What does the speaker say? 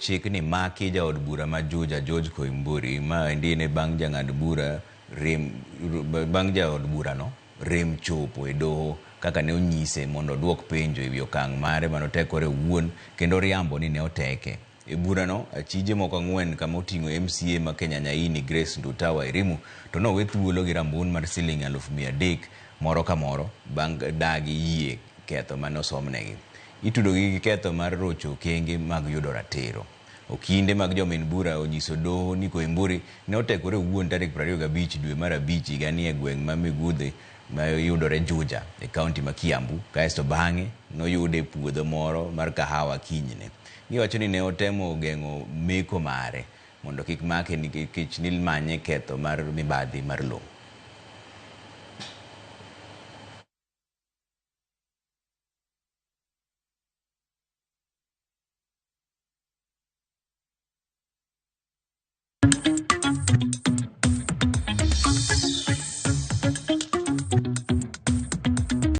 chik ni maki jaod bura ma Juja George Koimburi ma ndine bang jang'ad bura bang jaod bura no rem chopo e doho kaka ne onyise mondo duok penjo e wi okang' mare manotekore wuon kendo riambo ni ne oteke e bura no achije moko 4 kama oting'o MCA ma Kenya Nyaini Grace Ndutawa Irimu to no we thuolo gi rambun mar siling 300,000 moro ka moro bang dagi yie ketho mane osomnegi. Itudo gi ketho mar rocho kenge mag yudo ratiro. Okinde mag jomin bura onyiso doho ni Koimburi ne otekore wuon tarik 25 dwe mar 5 higani e gweng' ma Migudhe ma yudore Juja e kaunti ma Kiambu, kaesto bang'e noyude puodho moro mar kahawa kinyne. Giwacho ni ne otemo geng'o meko mare mondo kik make nikech nilmanye ketho mar mibadhi mar lowo.